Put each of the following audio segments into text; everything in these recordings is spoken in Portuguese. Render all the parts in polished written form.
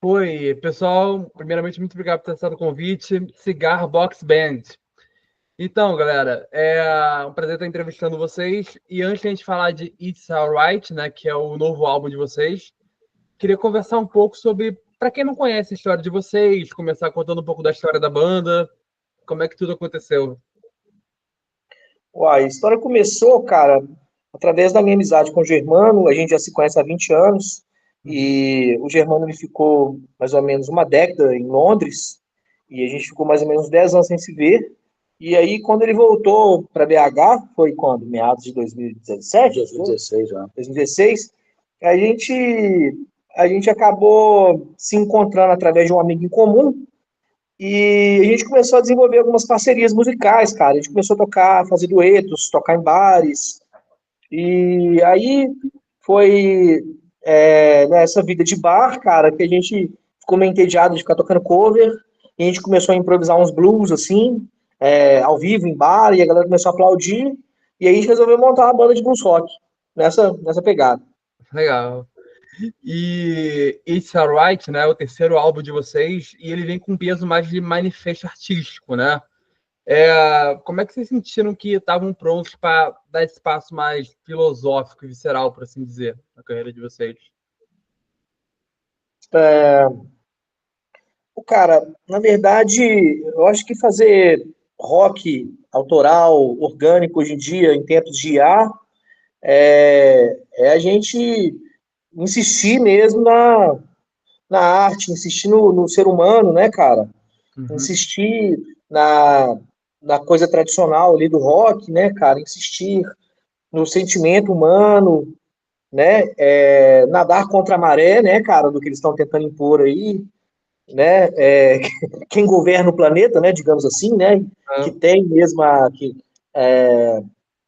Oi, pessoal. Primeiramente, muito obrigado por ter aceitado o convite. Cigar Box Band. Então, galera, é um prazer estar entrevistando vocês. E antes de a gente falar de It's Alright, né, que é o novo álbum de vocês, queria conversar um pouco sobre, para quem não conhece a história de vocês, começar contando um pouco da história da banda, como é que tudo aconteceu. Uai, a história começou, cara, através da minha amizade com o Germano. A gente já se conhece há 20 anos, Uhum. e o Germano ele ficou mais ou menos uma década em Londres, e a gente ficou mais ou menos 10 anos sem se ver. E aí, quando ele voltou para BH, foi quando? Meados de 2017? 2016, já. 2016, a gente, a gente acabou se encontrando através de um amigo em comum, e a gente começou a desenvolver algumas parcerias musicais, cara. A gente começou a tocar, fazer duetos, tocar em bares. E aí foi nessa vida de bar, cara, que a gente ficou meio entediado de ficar tocando cover. E a gente começou a improvisar uns blues, assim, ao vivo, em bar, e a galera começou a aplaudir. E aí a gente resolveu montar uma banda de blues rock, nessa pegada. Legal. E It's Alright, né, é o terceiro álbum de vocês, e ele vem com um peso mais de manifesto artístico, né? Como é que vocês sentiram que estavam prontos para dar esse passo mais filosófico e visceral, por assim dizer, na carreira de vocês? Cara, na verdade, eu acho que fazer rock autoral, orgânico hoje em dia, em tempos de IA, é a gente insistir mesmo na arte, insistir no ser humano, né, cara? Uhum. Insistir na, na coisa tradicional ali do rock, né, cara? Insistir no sentimento humano, né? Nadar contra a maré, né, cara, do que eles estão tentando impor aí, né? Quem governa o planeta, né, digamos assim, né? Que Ah, tem mesmo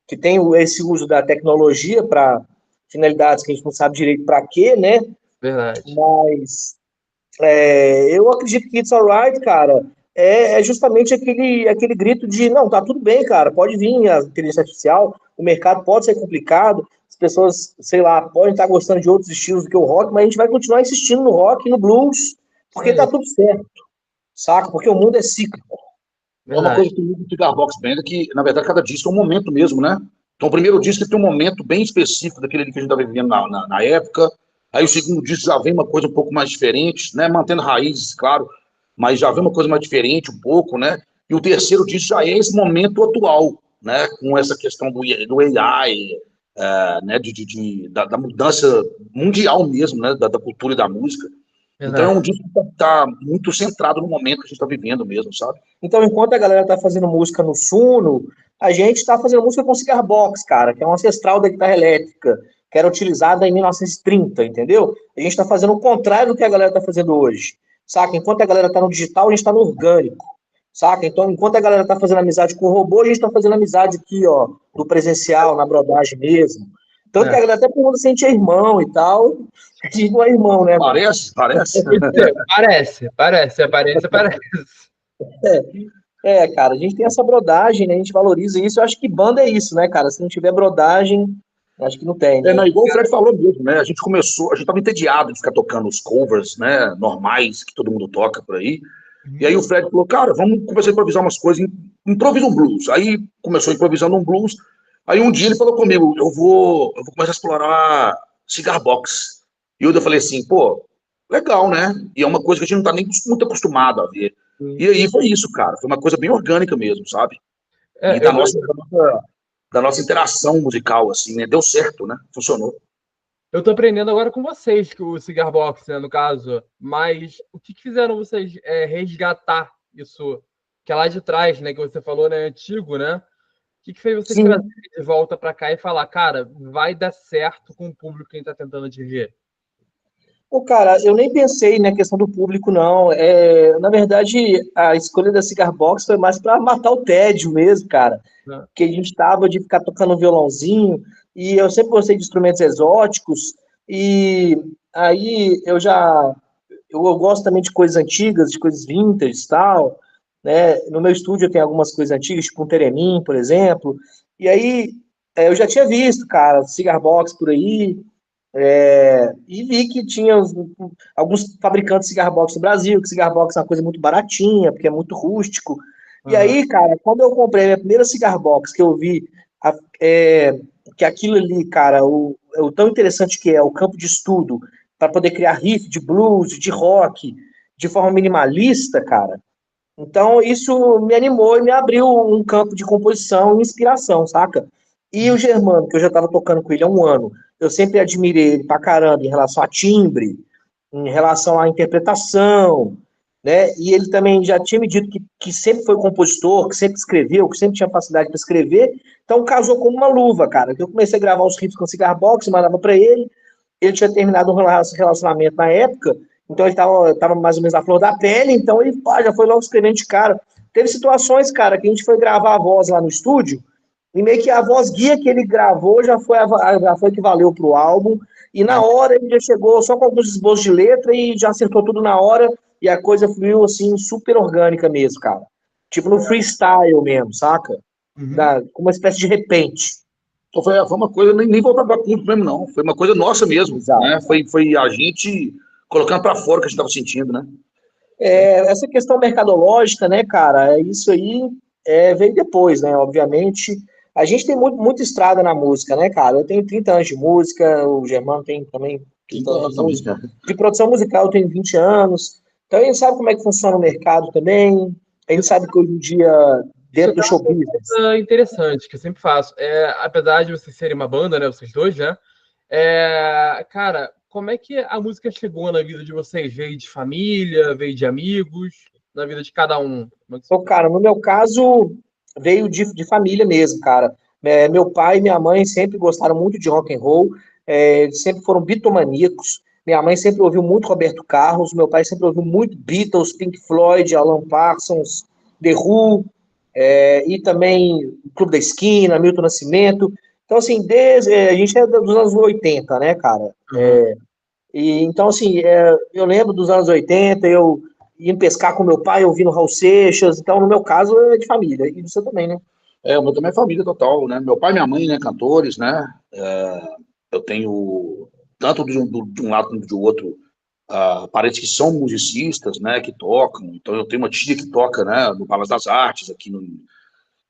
que tem esse uso da tecnologia para finalidades que a gente não sabe direito para quê, né? verdade. Mas eu acredito que It's Alright, cara, é justamente aquele grito de, não, tá tudo bem, cara, pode vir a inteligência artificial, o mercado pode ser complicado, as pessoas, sei lá, podem estar gostando de outros estilos do que o rock, mas a gente vai continuar insistindo no rock e no blues, Isso porque aí, tá tudo certo, saca? Porque o mundo é cíclico. É uma coisa verdade. que tem muito no Cigar Box Band, que, na verdade, cada disco é um momento mesmo, né? Então, o primeiro disco ele tem um momento bem específico daquele ali que a gente estava vivendo na época. Aí, o segundo disco já vem uma coisa um pouco mais diferente, né? Mantendo raízes, claro, mas já vem uma coisa mais diferente um pouco, né? E o terceiro disco já é esse momento atual, né? Com essa questão do AI, né? Da mudança mundial mesmo, né? Da cultura e da música. Então, é Verdade. um disco que está muito centrado no momento que a gente está vivendo mesmo, sabe? Então, enquanto a galera tá fazendo música no Suno, a gente tá fazendo música com cigar box, cara, que é um ancestral da guitarra elétrica, que era utilizada em 1930, entendeu? A gente tá fazendo o contrário do que a galera tá fazendo hoje, saca? Enquanto a galera tá no digital, a gente tá no orgânico, saca? Então, enquanto a galera tá fazendo amizade com o robô, a gente tá fazendo amizade aqui, ó, no presencial, na brodagem mesmo. Tanto que a É. galera até pergunta se a gente é irmão e tal. A gente não é irmão, né, mano? Parece, parece. Parece, aparência parece. Cara, a gente tem essa brodagem, né? A gente valoriza isso. Eu acho que banda é isso, né, cara? Se não tiver brodagem, acho que não tem, né? Não, igual o Fred falou mesmo, né? A gente começou, a gente estava entediado de ficar tocando os covers, né? Normais, que todo mundo toca por aí. E Uhum. aí o Fred falou, cara, vamos começar a improvisar umas coisas, improvisa um blues. Aí começou improvisando um blues. Aí um dia ele falou comigo, eu vou começar a explorar cigar box. E eu falei assim, pô, legal, né? E é uma coisa que a gente não tá nem muito acostumado a ver. E aí foi isso, cara. Foi uma coisa bem orgânica mesmo, sabe? E Eu, da nossa interação musical, assim, né? Deu certo, né? Funcionou. eu tô aprendendo agora com vocês, que o Cigar Box, né, no caso. Mas o que fizeram vocês resgatar isso que é lá de trás, né, que você falou, né, antigo, né? O que fez vocês trazerem Sim. de volta para cá e falar, cara, vai dar certo com o público que a gente tá tentando atingir? Pô, cara, eu nem pensei na questão do público, não. Na verdade, a escolha da Cigar Box foi mais para matar o tédio mesmo, cara. Né? Que a gente tava de ficar tocando violãozinho, e eu sempre gostei de instrumentos exóticos, e aí eu gosto também de coisas antigas, de coisas vintage e tal, né? No meu estúdio eu tenho algumas coisas antigas, tipo um Teremin, por exemplo, e aí eu já tinha visto, cara, Cigar Box por aí, E vi que tinha alguns fabricantes de cigar box no Brasil, que cigar box é uma coisa muito baratinha, porque é muito rústico. E Aham. aí, cara, quando eu comprei a minha primeira cigar box, que eu vi a- é, que aquilo ali, cara, o tão interessante que é o campo de estudo para poder criar riff de blues, de rock, de forma minimalista, cara. Então, isso me animou e me abriu um campo de composição e inspiração, saca? E o Germano, que eu já estava tocando com ele há um ano, eu sempre admirei ele pra caramba em relação a timbre, em relação à interpretação, né? E ele também já tinha me dito que sempre foi compositor, que sempre escreveu, que sempre tinha facilidade para escrever. Então, casou como uma luva, cara. Eu comecei a gravar os riffs com cigar box, mandava para ele. Ele tinha terminado um relacionamento na época, então ele tava mais ou menos na flor da pele, então ele já foi logo escrevendo de cara. Teve situações, cara, que a gente foi gravar a voz lá no estúdio, e meio que a voz guia que ele gravou já foi que valeu pro álbum, e na hora ele já chegou só com alguns esboços de letra e já acertou tudo na hora, e a coisa fluiu assim, super orgânica mesmo, cara. Tipo no freestyle mesmo, saca? Uhum. Com uma espécie de repente. Então foi uma coisa, nem voltar para público mesmo, não. Foi uma coisa nossa mesmo, Exato. né? Foi a gente colocando para fora o que a gente estava sentindo, né? Essa questão mercadológica, né, cara, isso aí veio depois, né, obviamente. A gente tem muita estrada na música, né, cara? Eu tenho 30 anos de música, o Germano tem também 30 30 anos de anos também, música. né? De produção musical eu tenho 20 anos. Então a gente sabe como é que funciona o mercado também. A gente Isso, sabe que hoje em dia, isso dentro até do é uma show business, coisa interessante que eu sempre faço. Apesar de vocês serem uma banda, né? Vocês dois, né? Cara, como é que a música chegou na vida de vocês? Veio de família, veio de amigos, na vida de cada um? Como é que isso então, foi? cara, no meu caso, veio de família mesmo, cara. Meu pai e minha mãe sempre gostaram muito de rock and roll, eles sempre foram bitomaníacos. Minha mãe sempre ouviu muito Roberto Carlos, meu pai sempre ouviu muito Beatles, Pink Floyd, Alan Parsons, The Who, e também o Clube da Esquina, Milton Nascimento. Então, assim, a gente é dos anos 80, né, cara? Aham. E, então, assim, eu lembro dos anos 80, eu ia pescar com meu pai, ouvindo Raul Seixas. Então, no meu caso, é de família. E você também, né? O meu também é família total, né? Meu pai e minha mãe, né, cantores, né? Eu tenho, tanto de um lado quanto do outro, parentes que são musicistas, né, que tocam. Então, eu tenho uma tia que toca, né, no Palácio das Artes, aqui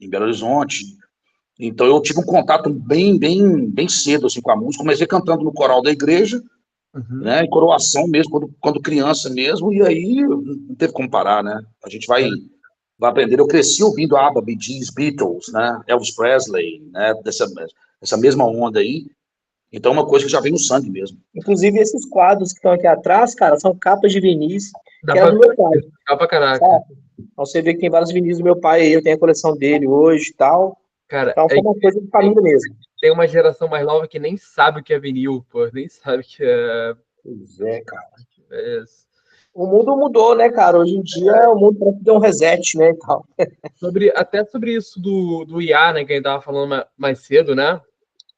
em Belo Horizonte. Então, eu tive um contato bem cedo, assim, com a música. Comecei cantando no coral da igreja, Uhum. né, em coroação mesmo, quando criança mesmo, e aí não teve como parar, né? A gente vai aprender. Eu cresci ouvindo ABBA, Bee Gees, Beatles, né, Elvis Presley, né, essa mesma onda aí. Então, é uma coisa que já vem no sangue mesmo. Inclusive, esses quadros que estão aqui atrás, cara, são capas de vinis, Dá que era pra do meu pai, ver. Dá pra caraca. sabe? Então, você vê que tem vários vinis do meu pai aí, eu tenho a coleção dele hoje e tal. Cara, Então, foi uma coisa de família mesmo. tem uma geração mais nova que nem sabe o que é vinil, pô. Nem sabe o que Pois é, cara. é isso. O mundo mudou, né, cara? Hoje em dia, o mundo parece que deu um reset, né, e tal. Até sobre isso do IA, né, que a gente tava falando mais cedo, né?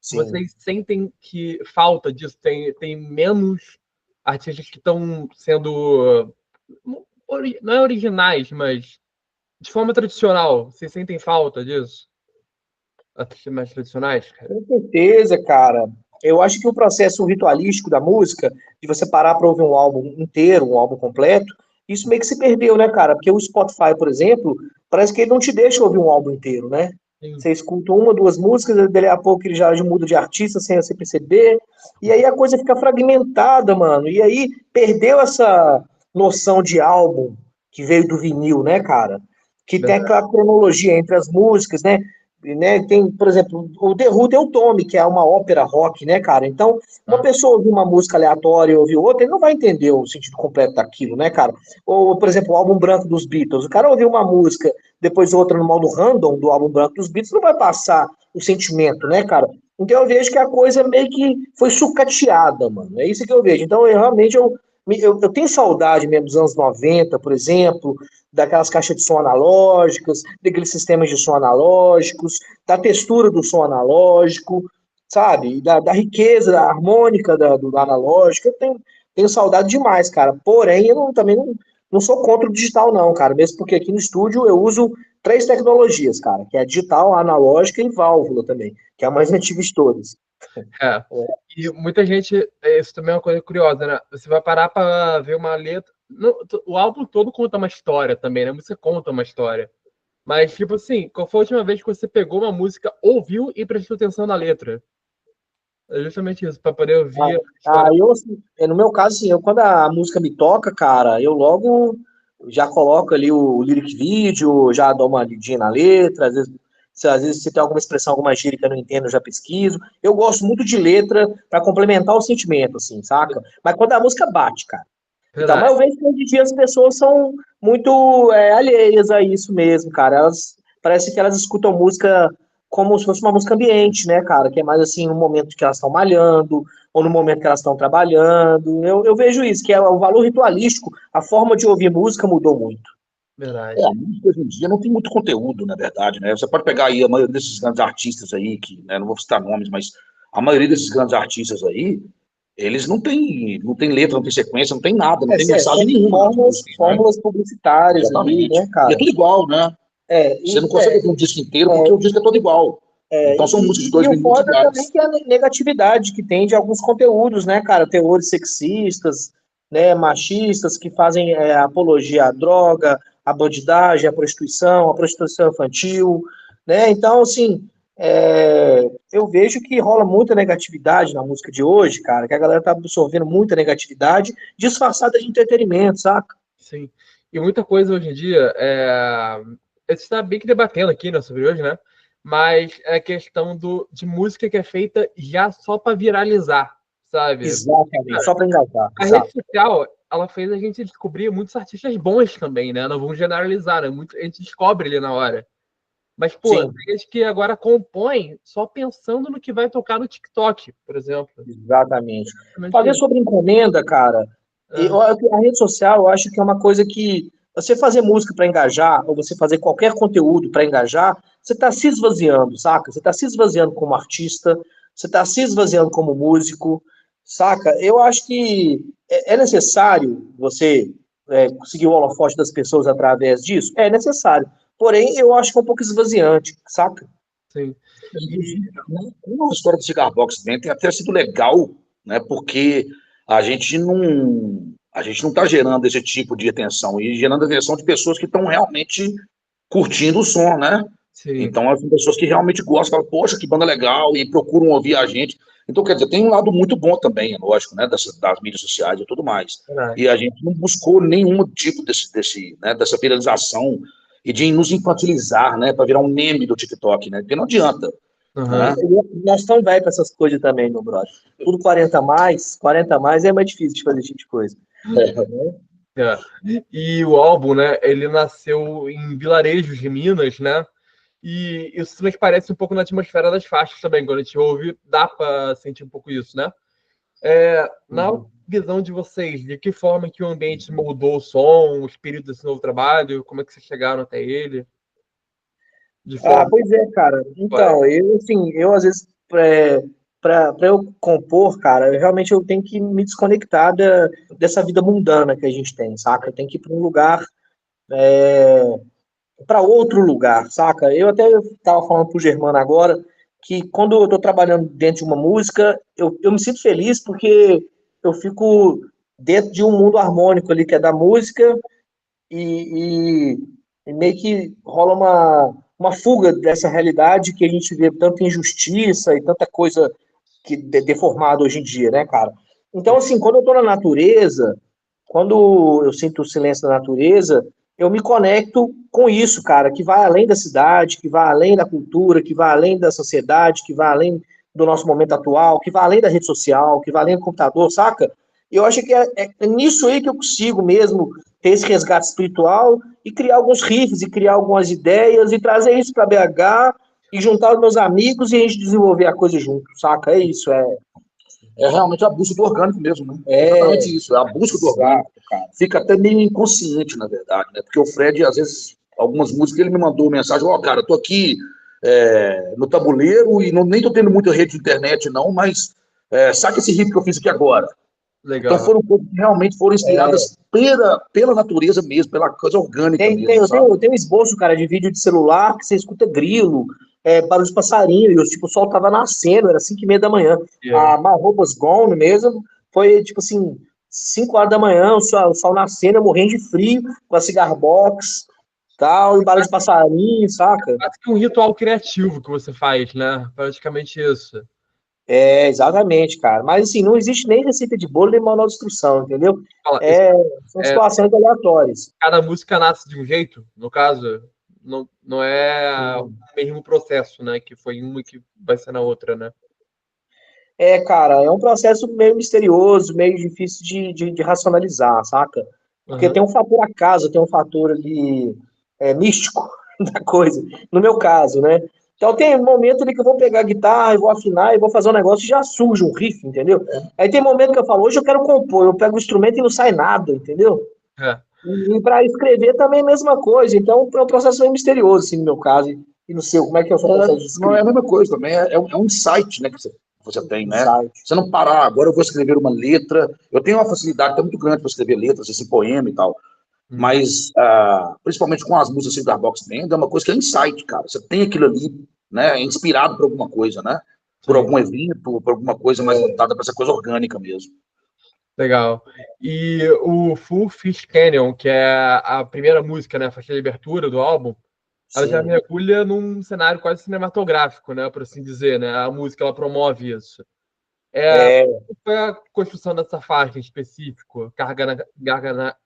Sim. Vocês sentem que falta disso? Tem menos artistas que estão sendo, não é originais, mas de forma tradicional. Vocês sentem falta disso? Artistas mais tradicionais, cara? Com certeza, cara. Eu acho que o processo ritualístico da música, de você parar para ouvir um álbum inteiro, um álbum completo, isso meio que se perdeu, né, cara? Porque o Spotify, por exemplo, parece que ele não te deixa ouvir um álbum inteiro, né? Sim. Você escuta uma, duas músicas, daí a pouco ele já muda de artista sem você perceber, e aí a coisa fica fragmentada, mano. E aí perdeu essa noção de álbum que veio do vinil, né, cara? Que tem Verdade. aquela cronologia entre as músicas, né? Tem, por exemplo, o The Who tem o Tommy, que é uma ópera rock, né, cara? Então, uma Ah, pessoa ouvir uma música aleatória e ouvir outra, ele não vai entender o sentido completo daquilo, né, cara? Ou, por exemplo, o álbum branco dos Beatles. O cara ouvir uma música, depois outra no modo random do álbum branco dos Beatles, não vai passar o sentimento, né, cara? Então eu vejo que a coisa meio que foi sucateada, mano. É isso que eu vejo. Então, eu tenho saudade mesmo dos anos 90, por exemplo, daquelas caixas de som analógicas, daqueles sistemas de som analógicos, da textura do som analógico, sabe? Da riqueza da harmônica do analógico. Tenho saudade demais, cara. Porém, também não sou contra o digital, não, cara. Mesmo porque aqui no estúdio eu uso três tecnologias, cara, que é digital, analógica e válvula também, que é a mais antiga de todas. É. E muita gente, isso também é uma coisa curiosa, né? Você vai parar para ver uma letra. O álbum todo conta uma história também, né? Você conta uma história. Mas, tipo assim, qual foi a última vez que você pegou uma música, ouviu e prestou atenção na letra? É justamente isso, para poder ouvir a história. Eu, assim, no meu caso, assim, quando a música me toca, cara, eu logo já coloco ali o lyric video, já dou uma lidinha na letra, às vezes se tem alguma expressão, alguma gíria que eu não entendo, eu já pesquiso. Eu gosto muito de letra para complementar o sentimento, assim, saca? Mas quando a música bate, cara. Então, mas Verdade. eu vejo que hoje em dia as pessoas são muito alheias a isso mesmo, cara. Elas parece que elas escutam música como se fosse uma música ambiente, né, cara? Que é mais assim no momento que elas estão malhando ou no momento que elas estão trabalhando. Eu vejo isso, que é o valor ritualístico, a forma de ouvir música mudou muito. Verdade. A música hoje em dia não tem muito conteúdo, na verdade, né? Você pode pegar aí a maioria desses grandes artistas aí, que, né, não vou citar nomes, mas a maioria desses grandes artistas aí, eles não tem letra, não tem sequência, não tem nada, não tem mensagem São nenhuma nas músicas, né? fórmulas publicitárias ali, Exatamente. né, E é cara? tudo igual, né? Você não consegue ouvir um disco inteiro porque o disco é todo igual. Então são músicas de E 2 minutos foda também iguais. que é a negatividade que tem de alguns conteúdos, né, cara? Teores sexistas, né, machistas, que fazem apologia à droga, à bandidagem, à prostituição infantil, né? Então, assim, eu vejo que rola muita negatividade na música de hoje, cara, que a galera tá absorvendo muita negatividade disfarçada de entretenimento, saca? Sim. E muita coisa hoje em dia, a gente está bem que debatendo aqui, né, sobre hoje, né? Mas é a questão de música que é feita já só para viralizar, sabe? Exatamente, só para engajar, A rede exato. social, ela fez a gente descobrir muitos artistas bons também, né? Não vamos generalizar, né? A gente descobre ali na hora. Mas, pô, Sim, tem gente que agora compõe só pensando no que vai tocar no TikTok, por exemplo. exatamente. Exatamente Fazer isso. sobre encomenda, cara, É, a rede social eu acho que é uma coisa que você fazer música para engajar, ou você fazer qualquer conteúdo para engajar, você está se esvaziando, saca? Você está se esvaziando como artista, você está se esvaziando como músico, saca? Eu acho que é necessário você conseguir o holofote das pessoas através disso? É necessário. Porém, eu acho que é um pouco esvaziante, saca? sim. E, Inclusive, né, a história do Cigar Box Band tem até sido legal, né? Porque a gente não está gerando esse tipo de atenção, e gerando atenção de pessoas que estão realmente curtindo o som, né? sim, Então, são pessoas que realmente gostam, falam, poxa, que banda legal, e procuram ouvir a gente. Então, quer dizer, tem um lado muito bom também, é lógico, né? Das mídias sociais e tudo mais. verdade. E a gente não buscou nenhum tipo dessa viralização e de nos infantilizar, né? Para virar um meme do TikTok, né? Porque não adianta, Aham. né? Nós estamos velhos para essas coisas também, meu brother. Tudo 40 mais é mais difícil de fazer esse tipo de coisa. É. E o álbum, né? Ele nasceu em vilarejos de Minas, né? E isso transparece um pouco na atmosfera das faixas também. Quando a gente ouve, dá para sentir um pouco isso, né? Na Uhum. visão de vocês, de que forma que o ambiente moldou o som, o espírito desse novo trabalho? Como é que vocês chegaram até ele? De forma. Pois é, cara. Então, eu às vezes, para eu compor, cara, realmente eu tenho que me desconectar dessa vida mundana que a gente tem, saca? Eu tenho que ir para um lugar, para outro lugar, saca? Eu até estava falando pro Germano agora que quando eu estou trabalhando dentro de uma música, eu me sinto feliz porque eu fico dentro de um mundo harmônico ali que é da música e, e meio que rola uma fuga dessa realidade que a gente vê tanta injustiça e tanta coisa que deformada hoje em dia, né, cara? Então, assim, quando eu tô na natureza, quando eu sinto o silêncio da natureza, eu me conecto com isso, cara, que vai além da cidade, que vai além da cultura, que vai além da sociedade, que vai além do nosso momento atual, que vai além da rede social, que vai além do computador, saca? E eu acho que é nisso aí que eu consigo mesmo ter esse resgate espiritual e criar alguns riffs, e criar algumas ideias, e trazer isso para BH, e juntar os meus amigos e a gente desenvolver a coisa junto, saca? É isso, É realmente a busca do orgânico mesmo, né? É é exatamente isso, é a busca do orgânico. exato, cara. Fica até meio inconsciente, na verdade, né? Porque o Fred, às vezes, algumas músicas, ele me mandou mensagem, ó, cara, eu tô aqui no tabuleiro e nem tô tendo muita rede de internet, não, mas saca esse riff que eu fiz aqui agora. Então Legal. foram coisas que realmente foram inspiradas pela natureza mesmo, pela coisa orgânica mesmo, eu tenho um esboço, cara, de vídeo de celular que você escuta grilo, barulho de passarinho, e tipo, o sol tava nascendo, era 5:30 da manhã. Yeah. A My Hope Was Gone mesmo, foi tipo assim, 5 horas da manhã, o sol nascendo, eu morrendo de frio, com a cigar box, tal, e barulho de passarinho, saca? Quase que um ritual criativo que você faz, né? Praticamente isso. Exatamente, cara. Mas assim, não existe nem receita de bolo nem manual de instrução, entendeu? Fala, É, são é, situações aleatórias. cada música nasce de um jeito, no caso, não é o mesmo processo, né? Que foi uma que vai ser na outra, né? Cara, é um processo meio misterioso, meio difícil de racionalizar, saca? Porque Uhum. tem um fator acaso, tem um fator ali místico da coisa, no meu caso, né? Então tem um momento ali que eu vou pegar a guitarra, eu vou afinar, e vou fazer um negócio e já surge um riff, entendeu? Aí tem momento que eu falo, hoje eu quero compor, eu pego o instrumento e não sai nada, entendeu? É. E para escrever também é a mesma coisa, então é um processo meio misterioso, assim, no meu caso, e no seu, como é que é o seu processo de Não é a escrita? mesma coisa também, é um insight, né, que você tem, né? Insight. Você não parar, agora eu vou escrever uma letra. Eu tenho uma facilidade até muito grande para escrever letras, esse poema e tal. Mas, principalmente com as músicas assim, da Box Band, é uma coisa que é insight, cara. Você tem aquilo ali, né? É inspirado por alguma coisa, né? Por Sim. algum evento, por alguma coisa mais voltada para essa coisa orgânica mesmo. Legal. E o Full Fish Canyon, que é a primeira música, né, a faixa de abertura do álbum, ela já Sim. mergulha num cenário quase cinematográfico, né, por assim dizer, né? A música ela promove isso. É, Qual foi a construção dessa faixa em específico? Carga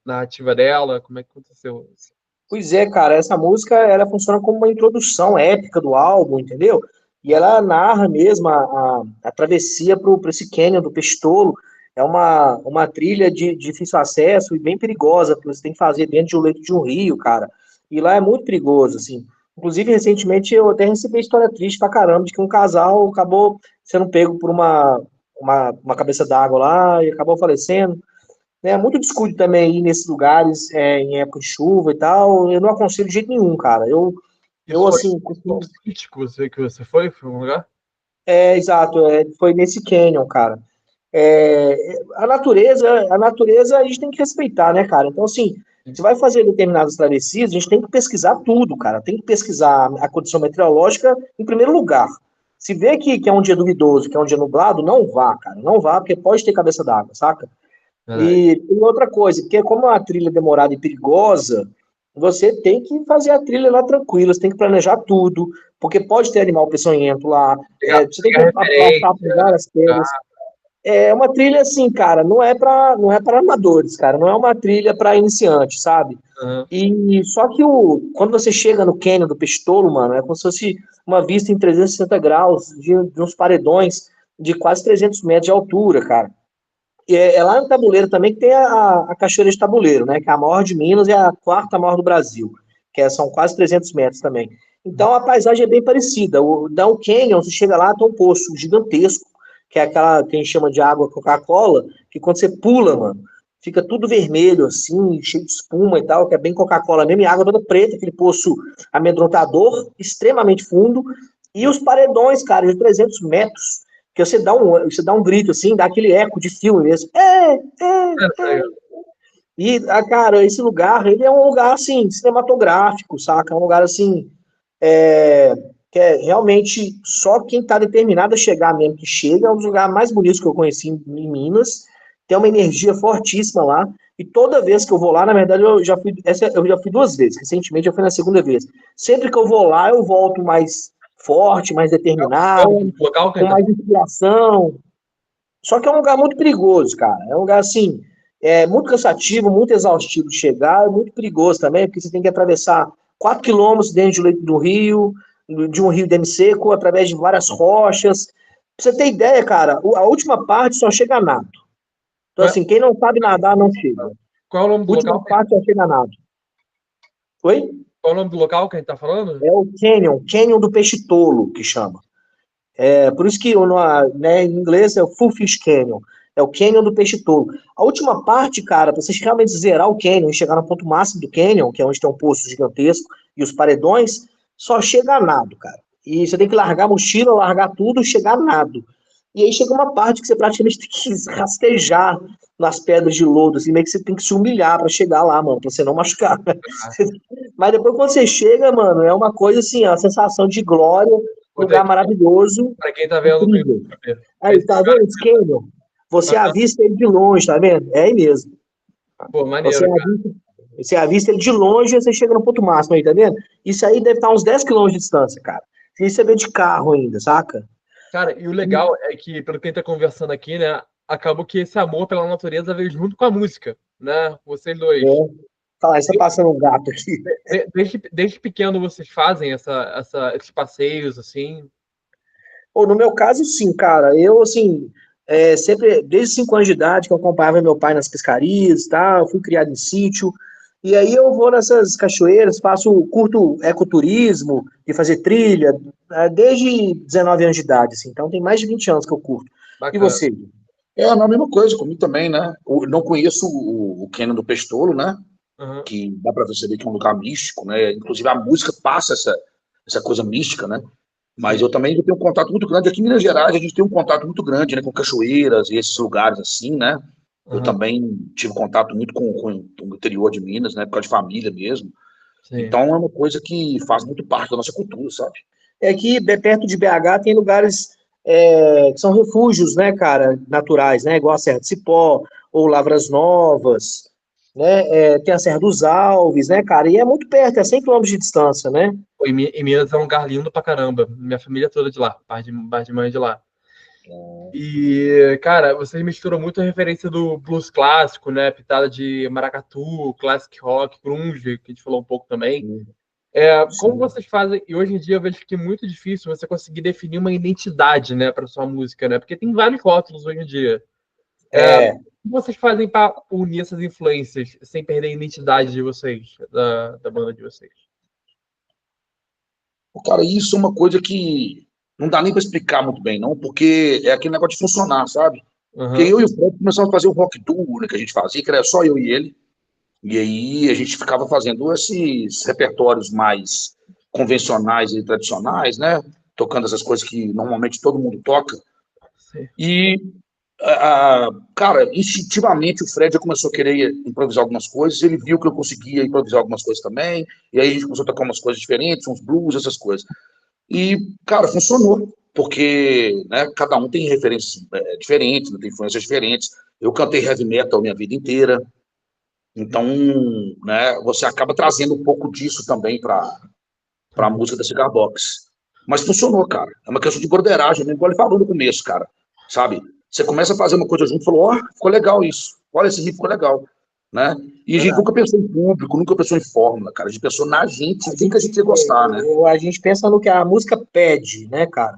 narrativa dela, como é que aconteceu isso? Pois é, cara, essa música ela funciona como uma introdução épica do álbum, entendeu? E ela narra mesmo a travessia para esse cânion do Pestolo. É uma trilha de difícil acesso e bem perigosa, que você tem que fazer dentro de um leito de um rio, cara. E lá é muito perigoso, assim. Inclusive, recentemente eu até recebi a história triste pra caramba de que um casal acabou sendo pego por uma cabeça d'água lá e acabou falecendo. É muito descuido também ir nesses lugares em época de chuva e tal. Eu não aconselho de jeito nenhum, cara. Eu Isso foi assim, um sítio que você foi? Foi um lugar? exato, foi nesse canyon, cara. A natureza a gente tem que respeitar, né, cara? Então, assim, se vai fazer determinadas travessias, a gente tem que pesquisar tudo, cara. Tem que pesquisar a condição meteorológica em primeiro lugar. Se vê que é um dia duvidoso, que é um dia nublado, não vá, cara. Não vá, porque pode ter cabeça d'água, saca? Verdade. E tem outra coisa, porque como é uma trilha demorada e perigosa, você tem que fazer a trilha lá tranquila, você tem que planejar tudo, porque pode ter animal peçonhento lá, você tem que Pegar passar por referência. várias pedras. É uma trilha assim, cara, não é para amadores, cara, não é uma trilha para iniciante, sabe? Aham. E só que quando você chega no cânion do Pestolo, mano, é como se fosse uma vista em 360 graus de uns paredões de quase 300 metros de altura, cara. E é lá no Tabuleiro também que tem a Cachoeira de Tabuleiro, né? Que é a maior de Minas e a quarta maior do Brasil, são quase 300 metros também. Então a paisagem é bem parecida. Da o Canyon, você chega lá, tem um poço gigantesco, que é aquela que a gente chama de água Coca-Cola, que quando você pula, mano, fica tudo vermelho, assim, cheio de espuma e tal, que é bem Coca-Cola mesmo, e água toda preta, aquele poço amedrontador, extremamente fundo, e os paredões, cara, de 300 metros, que você dá um grito assim, dá aquele eco de filme mesmo. E, cara, esse lugar, ele é um lugar, assim, cinematográfico, saca? É um lugar, assim, é, que é realmente só quem tá determinado a chegar mesmo que chega. É um dos lugares mais bonitos que eu conheci em Minas. Tem uma energia fortíssima lá. E toda vez que eu vou lá, na verdade, eu já fui 2 vezes. Recentemente, eu fui na segunda vez. Sempre que eu vou lá, eu volto mais forte, mais Qual determinado, o nome do local que a com gente tá mais inspiração. Só que é um lugar muito perigoso, cara. É um lugar, assim, muito cansativo, muito exaustivo de chegar, é muito perigoso também, porque você tem que atravessar 4 quilômetros dentro do leito do rio, de um rio demi-seco, através de várias rochas. Pra você ter ideia, cara, a última parte só chega a nado. Então, falando? assim, quem não sabe nadar não chega. Qual é o nome A do última local? parte só chega a nado. Oi? Qual é o nome do local que a gente tá falando? É o Canyon do Peixe Tolo, que chama. Por isso que né, em inglês é o Full Fish Canyon. É o Canyon do Peixe Tolo. A última parte, cara, para você realmente zerar o Canyon e chegar no ponto máximo do Canyon, que é onde tem um poço gigantesco e os paredões, só chega a nado, cara. E você tem que largar a mochila, largar tudo e chegar a nado. E aí chega uma parte que você praticamente tem que rastejar nas pedras de lodo, assim, meio que você tem que se humilhar pra chegar lá, mano, pra você não machucar. Mas depois quando você chega, mano, é uma coisa assim, a sensação de glória, lugar maravilhoso, Pra quem tá vendo no incrível. YouTube. Aí, tá vendo esse canyon? Você avista ele de longe, tá vendo? É aí mesmo. Pô, maneiro, cara. Você avista ele de longe e você chega no ponto máximo aí, tá vendo? Isso aí deve estar uns 10 quilômetros de distância, cara. Isso você vê de carro ainda, saca? Cara, e o legal é que, pelo que a gente tá conversando aqui, né? Acabou que esse amor pela natureza veio junto com a música, né? Vocês dois. É. Fala, aí você tá passando um gato aqui. Desde pequeno vocês fazem esses passeios, assim? Ou no meu caso, sim, cara. Eu, assim, sempre, desde 5 anos de idade, que eu acompanhava meu pai nas pescarias, tá? Eu fui criado em sítio. E aí eu vou nessas cachoeiras, curto ecoturismo, de fazer trilha, desde 19 anos de idade, assim. Então tem mais de 20 anos que eu curto. E Bacana. você? Na mesma coisa, comigo também, né? Não conheço o Canyon do Pestolo, né? Uhum. Que dá para perceber que é um lugar místico, né? Inclusive a música passa essa coisa mística, né? Mas Sim. eu também tenho um contato muito grande. Aqui em Minas Gerais, a gente tem um contato muito grande, né? Com cachoeiras e esses lugares assim, né? Eu Uhum. também tive contato muito com o interior de Minas, né? Por causa de família mesmo. Sim. Então é uma coisa que faz muito parte da nossa cultura, sabe? É que perto de BH tem lugares que são refúgios, né, cara, naturais, né, igual a Serra do Cipó ou Lavras Novas, né, tem a Serra dos Alves, né, cara, e é muito perto, é 100 quilômetros de distância, né? Pô, em Minas é um lugar lindo pra caramba. Minha família toda de lá, parte de mãe de lá. E, cara, vocês misturam muito a referência do blues clássico, né? Pitada de maracatu, classic rock, grunge, que a gente falou um pouco também. Sim, Como sim. vocês fazem, e hoje em dia eu vejo que é muito difícil você conseguir definir uma identidade, né, para sua música, né? Porque tem vários rótulos hoje em dia. É, O que vocês fazem para unir essas influências sem perder a identidade de vocês, da banda de vocês? Cara, isso é uma coisa que não dá nem para explicar muito bem, não, porque é aquele negócio de funcionar, sabe? Porque Aham, eu e o Fred começamos a fazer o rock duo, né, que a gente fazia, que era só eu e ele. E aí a gente ficava fazendo esses repertórios mais convencionais e tradicionais, né? Tocando essas coisas que normalmente todo mundo toca. sim. E, cara, instintivamente o Fred já começou a querer improvisar algumas coisas. Ele viu que eu conseguia improvisar algumas coisas também. E aí a gente começou a tocar umas coisas diferentes, uns blues, essas coisas. E, cara, funcionou. Porque né, cada um tem referências diferentes, né, tem influências diferentes. Eu cantei heavy metal a minha vida inteira. Então, né, você acaba trazendo um pouco disso também para a música da Cigar Box. Mas funcionou, cara. É uma questão de broderagem, né? Igual ele falou no começo, cara. Sabe? Você começa a fazer uma coisa junto e falou, ó, ficou legal isso. Olha, esse riff ficou legal. Né? E a gente verdade. nunca pensou em público, nunca pensou em fórmula, cara. A gente pensou na gente, A quem que a gente, gente ia gostar, né? a gente pensa no que a música pede, né, cara?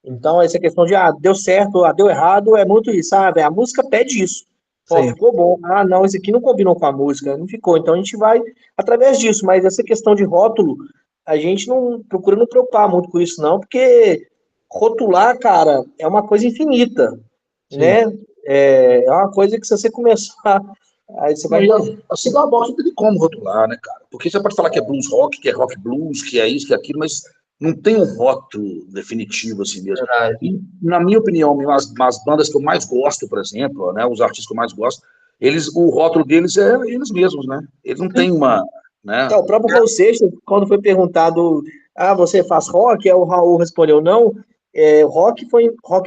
Então, essa questão de, deu certo, deu errado, é muito isso, sabe? A música pede isso. Pô, Sim. ficou bom. Ah, não, esse aqui não combinou com a música, não ficou. Então, a gente vai através disso. Mas essa questão de rótulo, a gente não procura não preocupar muito com isso, não, porque rotular, cara, é uma coisa infinita, Sim. né? É uma coisa que se você começar, aí você Não, vai... e a Cigar Box não tem como rotular, né, cara? Porque você pode falar que é blues rock, que é rock blues, que é isso, que é aquilo, mas não tem um rótulo definitivo assim mesmo. Verdade. E, na minha opinião, as bandas que eu mais gosto, por exemplo, né, os artistas que eu mais gosto, o rótulo deles é eles mesmos, né? Eles não têm uma, né? O próprio Raul Seixas, quando foi perguntado, você faz rock? Aí o Raul respondeu, não, rock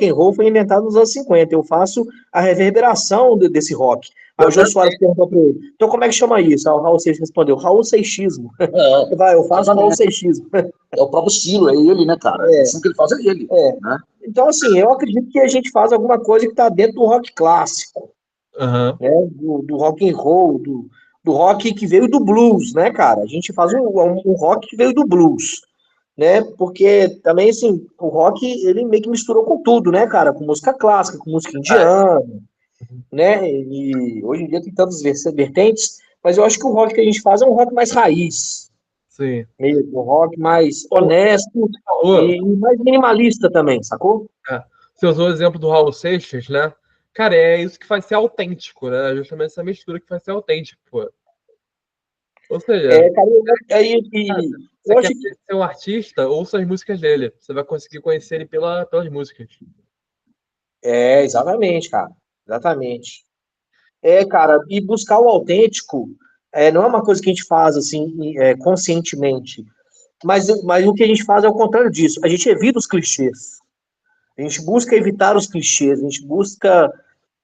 and roll foi inventado nos anos 50, eu faço a reverberação desse rock. Aí o Jô Soares perguntou para ele, então como é que chama isso? Aí o Raul Seixas respondeu, Raul Seixismo. Eu faço Raul Seixismo. É o próprio estilo, é ele, né, cara? O som que ele faz é ele, É. né? Então, assim, eu acredito que a gente faz alguma coisa que está dentro do rock clássico, Aham. né? Do rock and roll, do rock que veio do blues, né, cara? A gente faz um rock que veio do blues, né? Porque também, assim, o rock, ele meio que misturou com tudo, né, cara? Com música clássica, com música indiana, né? E hoje em dia tem tantas vertentes, mas eu acho que o rock que a gente faz é um rock mais raiz, Sim. mesmo, um rock mais Pô, honesto falou, e mais minimalista também, sacou? você usou o exemplo do Raul Seixas, né? Cara, é isso que faz ser autêntico, né? Justamente essa mistura que faz ser autêntico, pô. Ou seja, Cara, cara, você eu quer acho que ser um artista, ouça as músicas dele. Você vai conseguir conhecer ele pelas músicas. Exatamente, cara. Exatamente. Cara, e buscar o autêntico não é uma coisa que a gente faz assim conscientemente, mas o que a gente faz é o contrário disso. A gente evita os clichês. A gente busca evitar os clichês, a gente busca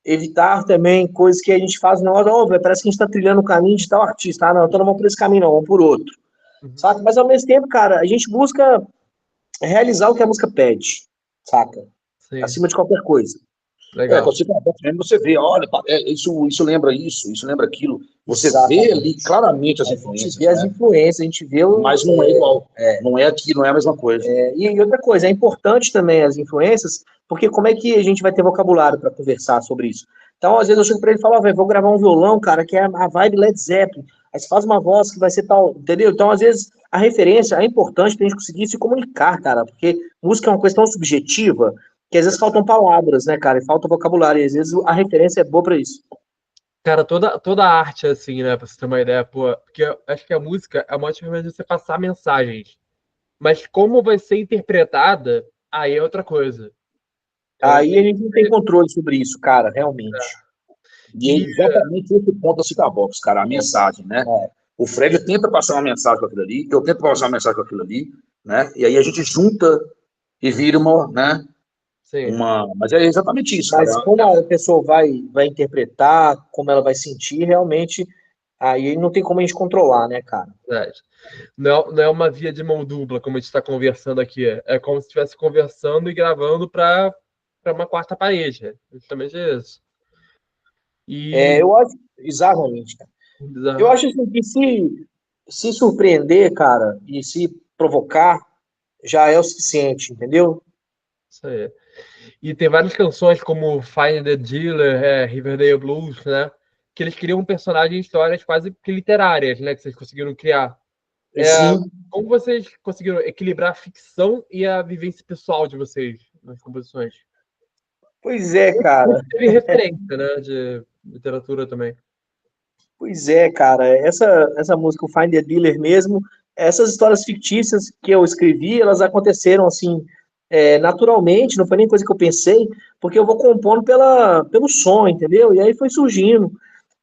evitar também coisas que a gente faz na hora, parece que a gente está trilhando o caminho de tal artista. Ah, não, então não vamos por esse caminho, não, vamos por outro. Uhum. Saca? Mas ao mesmo tempo, cara, a gente busca realizar o que a música pede, saca? Sim, Acima de qualquer coisa. Quando legal. você tá vendo, você vê, olha, isso lembra isso lembra aquilo. Você vê Exatamente. ali claramente as A gente influências, vê as né? influências, a gente vê o. Mas não é igual. Não é aqui, não é a mesma coisa. E outra coisa, é importante também as influências, porque como é que a gente vai ter vocabulário para conversar sobre isso? Então, às vezes eu chego para ele e falo, velho, vou gravar um violão, cara, que é a vibe Led Zeppelin. Aí você faz uma voz que vai ser tal, entendeu? Então, às vezes, a referência é importante para a gente conseguir se comunicar, cara, porque música é uma coisa tão subjetiva que às vezes faltam palavras, né, cara, e falta vocabulário, e às vezes a referência é boa para isso. Cara, toda a arte, assim, né, pra você ter uma ideia, pô, porque eu acho que a música é uma ótima maneira de você passar mensagens. Mas como vai ser interpretada, aí é outra coisa. Eu, Aí a gente não tem controle sobre isso, cara, realmente. E é exatamente esse ponto da Citabox, cara, a mensagem, né? O Fred tenta passar uma mensagem com aquilo ali, eu tento passar uma mensagem com aquilo ali, né? E aí a gente junta e vira uma, né? sim, Mas é exatamente isso, cara. Mas como a pessoa vai interpretar, como ela vai sentir, realmente, aí não tem como a gente controlar, né, cara? verdade. Não é uma via de mão dupla, como a gente está conversando aqui. É como se estivesse conversando e gravando para uma quarta parede. É justamente isso. E. Eu acho, exatamente, cara. Eu acho assim, que se surpreender, cara, e se provocar, já é o suficiente, entendeu? Isso aí. E tem várias canções como Find the Dealer, Riverdale Blues, né? Que eles criam um personagem em histórias quase que literárias, né? Que vocês conseguiram criar. E sim, Como vocês conseguiram equilibrar a ficção e a vivência pessoal de vocês nas composições? pois é, cara. Teve referência, né? De literatura também. Pois é, cara. Essa música, o Find the Dealer mesmo, essas histórias fictícias que eu escrevi, elas aconteceram assim, naturalmente, não foi nem coisa que eu pensei, porque eu vou compondo pelo som, entendeu? E aí foi surgindo.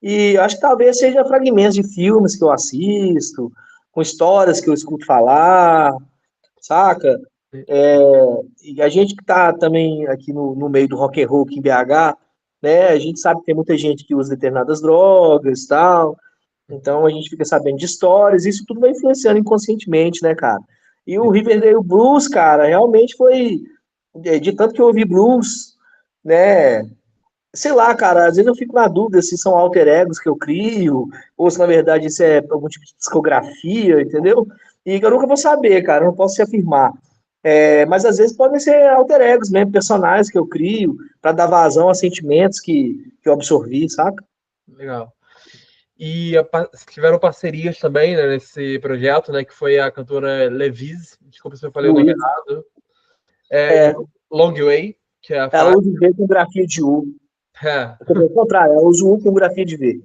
E acho que talvez seja fragmentos de filmes que eu assisto, com histórias que eu escuto falar, saca? E a gente que tá também aqui no meio do rock and roll aqui em BH, né? A gente sabe que tem muita gente que usa determinadas drogas e tal. Então a gente fica sabendo de histórias, isso tudo vai influenciando inconscientemente, né, cara? E o Riverdale Blues, cara, realmente foi de tanto que eu ouvi blues, né? Sei lá, cara, às vezes eu fico na dúvida se são alter egos que eu crio, ou se na verdade isso é algum tipo de discografia, entendeu? E eu nunca vou saber, cara, eu não posso se afirmar. Mas às vezes podem ser alter egos mesmo, personagens que eu crio, para dar vazão a sentimentos que eu absorvi, saca? Legal. E tiveram parcerias também, né, nesse projeto, né? Que foi a cantora Levis, desculpa se eu falei o nome Luiz, errado. E é, Long Way, que é a ela faixa. usa V com grafia de U. É. Ao contrário, ela usa U com grafia de V.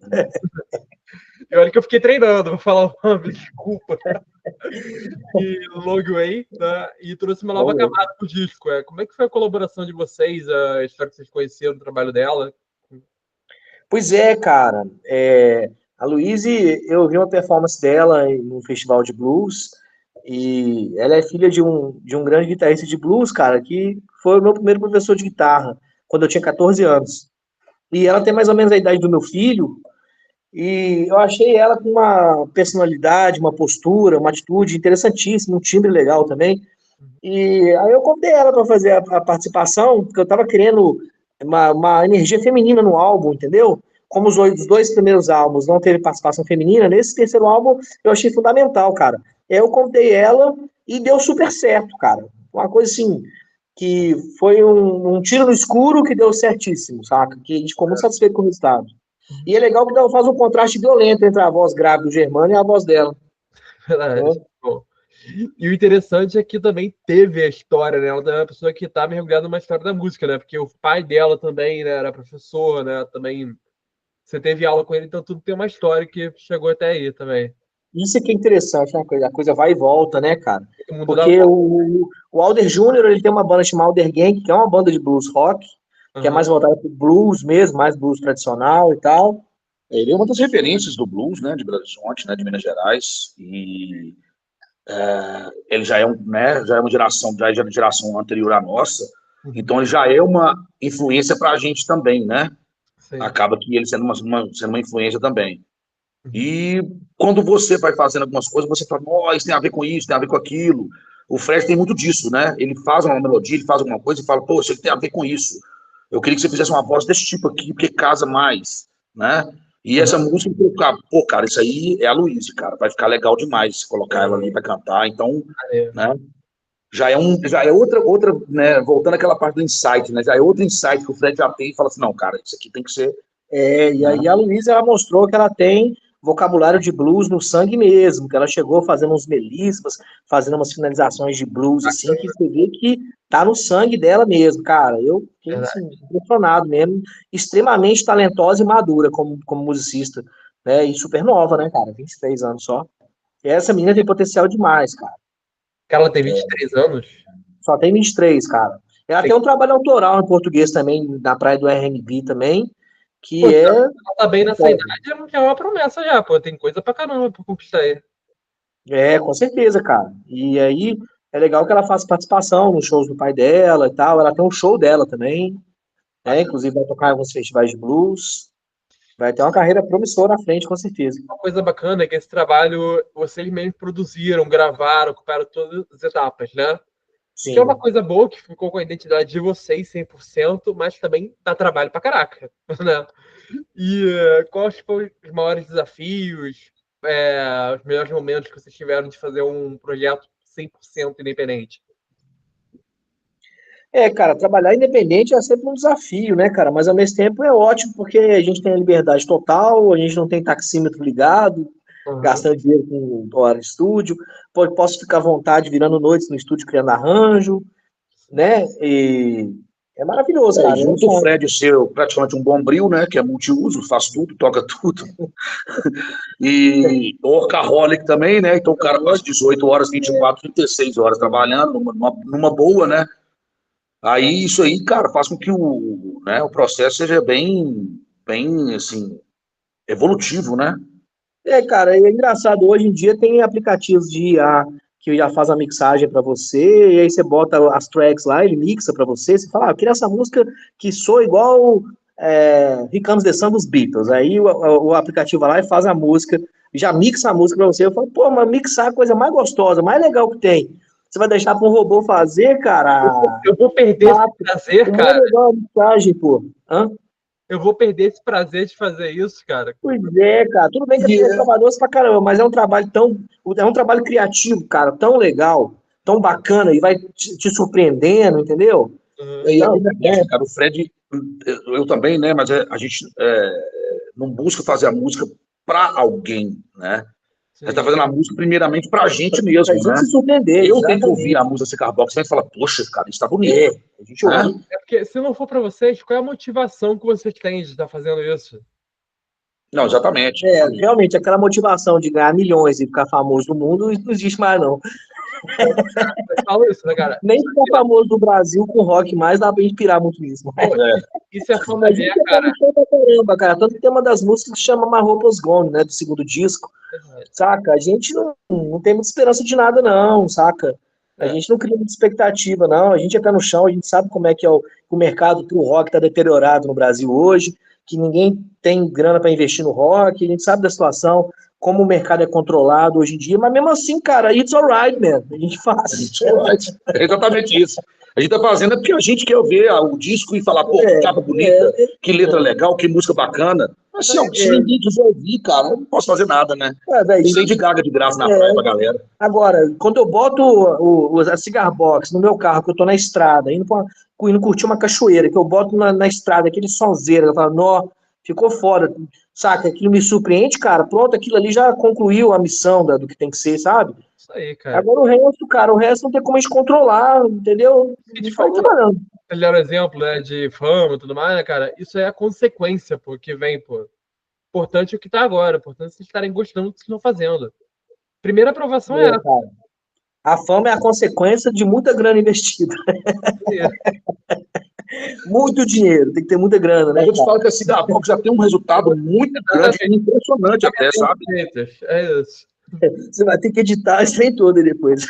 E olha que eu fiquei treinando, vou falar o nome, desculpa. E Long Way, né? E trouxe uma nova camada pro disco. Como é que foi a colaboração de vocês, a história que vocês conheceram, o trabalho dela? Pois é, cara. A Luíse, eu vi uma performance dela no Festival de Blues, e ela é filha de um grande guitarrista de blues, cara, que foi o meu primeiro professor de guitarra, quando eu tinha 14 anos. E ela tem mais ou menos a idade do meu filho, e eu achei ela com uma personalidade, uma postura, uma atitude interessantíssima, um timbre legal também. E aí eu convidei ela para fazer a participação, porque eu estava querendo uma energia feminina no álbum, entendeu? Como os dois primeiros álbuns não teve participação feminina, nesse terceiro álbum eu achei fundamental, cara. Eu convidei ela e deu super certo, cara. Uma coisa assim, que foi um tiro no escuro que deu certíssimo, saca? Que a gente ficou muito satisfeito com o resultado. E é legal que ela faz um contraste violento entre a voz grave do Germano e a voz dela. Verdade. Né? Bom. E o interessante é que também teve a história, né? Ela é uma pessoa que está mergulhada numa história da música, né? Porque o pai dela também, né, era professor, né? Também você teve aula com ele, então tudo tem uma história que chegou até aí também. Isso é que é interessante, né? A coisa vai e volta, né, cara? O mundo dá Porque volta. o Alder Júnior, ele tem uma banda chamada Alder Gang, que é uma banda de blues rock, que é mais voltada para o blues mesmo, mais blues tradicional e tal. Ele é uma das referências do blues, né, de Belo Horizonte, né, de Minas Gerais, e ele já é, né, já é uma geração, já é uma geração anterior à nossa, então ele já é uma influência para a gente também, né? Sim. Acaba que ele sendo uma influência também. E quando você vai fazendo algumas coisas, você fala, oh, isso tem a ver com isso, tem a ver com aquilo. O Fred tem muito disso, né? Ele faz uma melodia, ele faz alguma coisa e fala, pô, isso aqui tem a ver com isso. Eu queria que você fizesse uma voz desse tipo aqui, porque casa mais, né? E essa música, pô, cara, isso aí é a Luísa, cara, vai ficar legal demais se colocar ela ali para cantar. Então, né? Já é outra, né? Voltando àquela parte do insight, né? Já é outro insight que o Fred já tem e fala assim, não, cara, isso aqui tem que ser. E aí a Luísa, ela mostrou que ela tem vocabulário de blues no sangue mesmo, que ela chegou fazendo uns melismas, fazendo umas finalizações de blues, assim, que você vê que tá no sangue dela mesmo, cara. Eu fiquei assim, impressionado mesmo, extremamente talentosa e madura como musicista, né? E super nova, né, cara? 23 anos só. E essa menina tem potencial demais, cara. Ela tem 23 anos? Só tem 23, cara. Ela tem um trabalho autoral em português também, na Praia do R&B também, que Pô, é... ela tá bem nessa idade, já é uma promessa já, pô. Tem coisa pra caramba pra conquistar aí. Com certeza, cara. E aí é legal que ela faça participação nos shows do pai dela e tal. Ela tem um show dela também, né? Inclusive vai tocar em alguns festivais de blues. Vai ter uma carreira promissora à frente, com certeza. Uma coisa bacana é que esse trabalho vocês mesmos produziram, gravaram, ocuparam todas as etapas, né? Que é uma Sim. coisa boa, que ficou com a identidade de vocês 100%, mas também dá trabalho pra caraca, né? E quais foram os maiores desafios, os melhores momentos que vocês tiveram de fazer um projeto 100% independente? Cara, trabalhar independente é sempre um desafio, né, cara? Mas ao mesmo tempo é ótimo porque a gente tem a liberdade total, a gente não tem taxímetro ligado, Uhum. gastando dinheiro com hora de estúdio. Posso ficar à vontade virando noites no estúdio criando arranjo, né? E é maravilhoso, cara. Junto o Fred ser praticamente um bombril, né? Que é multiuso, faz tudo, toca tudo. E workaholic também, né? Então o cara passa 18 horas, 24, 36 horas trabalhando numa boa, né? Aí isso aí, cara, faz com que o processo seja bem, assim, evolutivo, né? Cara, é engraçado, hoje em dia tem aplicativos de IA que já faz a mixagem para você, e aí você bota as tracks lá, ele mixa para você, você fala, eu queria essa música que soa igual Here Comes the Sun dos Beatles. Aí o aplicativo vai lá e faz a música, já mixa a música para você. Eu falo, pô, mas mixar é a coisa mais gostosa, mais legal que tem. Você vai deixar para um robô fazer, cara? Eu vou perder esse prazer, O mais cara. legal é a mixagem, pô. Hã? Eu vou perder esse prazer de fazer isso, cara. Pois é, cara. Tudo bem que é trabalhoso pra caramba, mas é um trabalho é um trabalho criativo, cara, tão legal, tão bacana, e vai te surpreendendo, entendeu? Uhum. E é verdade, cara, o Fred, eu também, né? Mas a gente não busca fazer a música para alguém, né? A gente tá fazendo a música primeiramente pra gente mesmo, Pra gente né? se surpreender, Eu tenho que ouvir exatamente. a música Cigar Box e falar, poxa, cara, isso tá bonito. A gente ouve. É porque se não for pra vocês, qual é a motivação que vocês têm de estar fazendo isso? Não, exatamente. Realmente, aquela motivação de ganhar milhões e ficar famoso no mundo não existe mais, não. Eu falo isso, né, cara? Nem ficar famoso no Brasil com rock mais dá pra gente pirar muito nisso. Pô, isso é fama A ver, gente tá cara. no show pra caramba, cara. Tanto que tem uma das músicas que chama My Hope Was Gone, né? Do segundo disco. Saca? A gente não tem muita esperança de nada, não, saca? A gente não cria muita expectativa, não. A gente é pé no chão, a gente sabe como é que é o mercado pro rock tá deteriorado no Brasil hoje, que ninguém tem grana para investir no rock, a gente sabe da situação, como o mercado é controlado hoje em dia, mas mesmo assim, cara, it's alright, man. A gente faz. É exatamente isso. A gente tá fazendo porque a gente quer ver o disco e falar, pô, que capa bonita, que letra legal, que música bacana. Mas se ninguém quiser ouvir, cara, eu não posso fazer nada, né? Tem Lady Gaga de graça na praia pra galera. Agora, quando eu boto a cigar box no meu carro, que eu tô na estrada, indo curtir uma cachoeira, que eu boto na estrada, aquele sonzeiro, eu falo, nó, ficou fora, saca? Aquilo me surpreende, cara, pronto, aquilo ali já concluiu a missão do que tem que ser, sabe? Isso aí, cara. Agora o resto não tem como a gente controlar, entendeu? E te Vai falou, trabalhando. melhor exemplo, né, de fama e tudo mais, né, cara? Isso é a consequência, pô, que vem, pô. Importante é o que tá agora, importante é vocês estarem gostando do que vocês estão fazendo. Primeira aprovação é essa. Cara. A fama é a consequência de muita grana investida. Muito dinheiro, tem que ter muita grana, né? Mas eu te falo que a Cigar Box já tem um resultado muito grande, impressionante até, sabe? É isso. Você vai ter que editar isso aí todo depois.